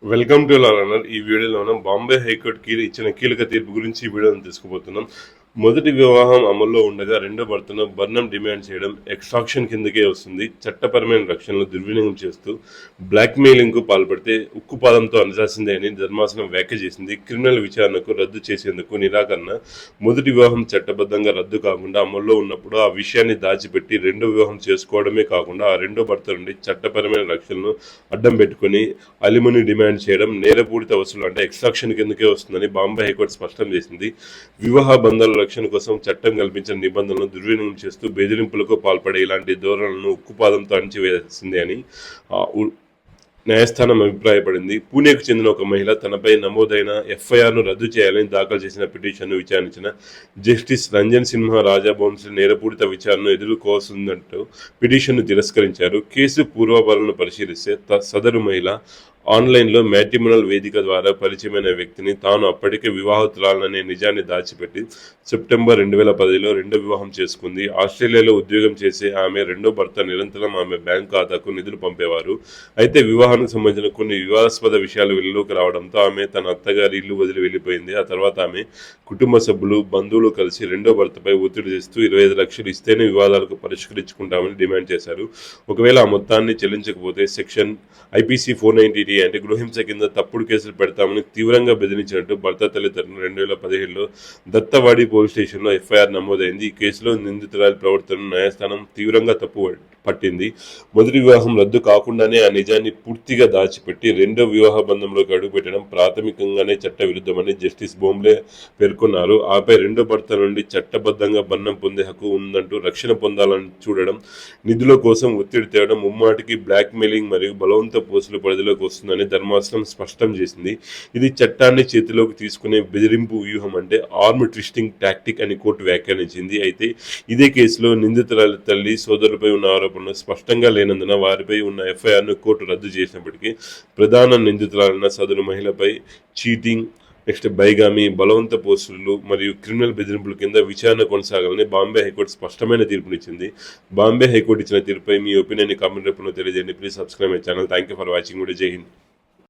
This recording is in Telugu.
Welcome to Lal అన్నర్. ఈ వీడియోలో మనం బాంబే హైకోర్టు ఇచ్చిన కీలక తీర్పు గురించి ఈ వీడియోని తీసుకుపోతున్నాం. మొదటి వివాహం అమల్లో ఉండగా రెండో భర్తను బర్నం డిమాండ్ చేయడం ఎక్స్ట్రాక్షన్ కిందకే వస్తుంది. చట్టపరమైన రక్షణలు దుర్వినియోగం చేస్తూ బ్లాక్ మెయిలింగ్కు పాల్పడితే ఉక్కుపాదంతో అనజాల్సిందే అని ధర్మాసనం వ్యాఖ్య చేసింది. క్రిమినల్ విచారణకు రద్దు చేసేందుకు నిరాకరణ. మొదటి వివాహం చట్టబద్ధంగా రద్దు కాకుండా అమల్లో ఉన్నప్పుడు ఆ విషయాన్ని దాచిపెట్టి రెండో వివాహం చేసుకోవడమే కాకుండా ఆ రెండో భర్త నుండి చట్టపరమైన రక్షణను అడ్డం పెట్టుకుని అలిమనీ డిమాండ్ చేయడం నేరపూరిత వసూలు అంటే ఎక్స్ట్రాక్షన్ కిందకే వస్తుందని బాంబే హైకోర్టు స్పష్టం చేసింది. వివాహ బంధాల రక్షణ కోసం చట్టం కల్పించిన నిబంధనలను దుర్వినియోగం చేస్తూ బెదిరింపులకు పాల్పడే ఇలాంటి ధోరణులను ఉక్కుపాదంతో అణిచివేసింది అని న్యాయస్థానం అభిప్రాయపడింది. పూణేకు చెందిన ఒక మహిళ తనపై నమోదైన ఎఫ్ఐఆర్ను రద్దు చేయాలని దాఖలు చేసిన పిటిషన్ను విచారించిన జస్టిస్ రంజన్ సిన్హా రాజాబోన్స్లీ నేరపూరిత విచారణను ఎదుర్కోవాల్సిందంటూ పిటిషన్ను తిరస్కరించారు. కేసు పూర్వాపరాలను పరిశీలిస్తే సదరు మహిళ ఆన్లైన్లో మ్యాట్రిమోనల్ వేదిక ద్వారా పరిచయమైన వ్యక్తిని తాను అప్పటికే వివాహతురాలనే నిజాన్ని దాచిపెట్టి సెప్టెంబర్ 2010లో రెండో వివాహం చేసుకుంది. ఆస్ట్రేలియాలో ఉద్యోగం చేసే ఆమె రెండో భర్త నిరంతరం ఆమె బ్యాంక్ ఖాతాకు నిధులు పంపేవారు. అయితే వివాహానికి సంబంధించిన కొన్ని వివాదాస్పద విషయాలు వెలుగులోకి రావడంతో ఆమె తన అత్తగారి ఇల్లు వదిలి వెళ్ళిపోయింది. ఆ తర్వాత ఆమె కుటుంబ సభ్యులు, బంధువులు కలిసి రెండో భర్తపై ఒత్తిడి చేస్తూ 25 లక్షలు ఇస్తేనే వివాదాలకు పరిష్కరించుకుంటామని డిమాండ్ చేశారు. ఒకవేళ ఆ మొత్తాన్ని చెల్లించకపోతే సెక్షన్ ఐపీసీ 490 అంటే గృహహింస కింద తప్పుడు కేసులు పెడతామని తీవ్రంగా బెదిరించినట్టు భర్త తల్లిదండ్రులు 2017లో దత్తవాడి పోలీస్ స్టేషన్లో ఎఫ్ఐఆర్ నమోదైంది. ఈ కేసులో నిందితురాలి ప్రవర్తనను న్యాయస్థానం తీవ్రంగా తప్పు పట్టింది. మొదటి వివాహం రద్దు కాకుండానే ఆ నిజాన్ని పూర్తిగా దాచిపెట్టి రెండో వివాహ బంధంలోకి అడుగుపెట్టడం ప్రాథమికంగానే చట్ట విరుద్ధమని జస్టిస్ బోంబ్లే పేర్కొన్నారు. ఆపై రెండో భర్త నుండి చట్టబద్ధంగా బంధం పొందే హక్కు ఉందంటూ రక్షణ పొందాలని చూడడం, నిధుల కోసం ఒత్తిడి తేవడం ముమ్మాటికి బ్లాక్ మెయిలింగ్ మరియు బలవంత పోస్టుల పరిధిలోకి వస్తుందని ధర్మాసనం స్పష్టం చేసింది. ఇది చట్టాన్ని చేతిలోకి తీసుకునే బెదిరింపు వ్యూహం అంటే ఆర్మ్ ట్విస్టింగ్ టాక్టిక్ అని కోర్టు వ్యాఖ్యానించింది. అయితే ఇదే కేసులో నిందితురాలి తల్లి, సోదరులపై ఉన్న ఆరోపణలు స్పష్టంగా లేనందున వారిపై ఉన్న ఎఫ్ఐఆర్ను కోర్టు రద్దు చేసినప్పటికీ ప్రధాన నిందితురాలైన సదరు మహిళపై చీటింగ్, బైగామి, బలవంత పోస్టులు మరియు క్రిమినల్ బెదిరింపుల కింద విచారణ కొనసాగాలని బాంబే హైకోర్టు స్పష్టమైన తీర్పునిచ్చింది. బాంబే హైకోర్టు ఇచ్చిన తీర్పుపై మీ ఒపీనియన్ కామెంట్ రూపంలో తెలియజేయండి. Please subscribe my channel. Thank you for watching. జై హింద్.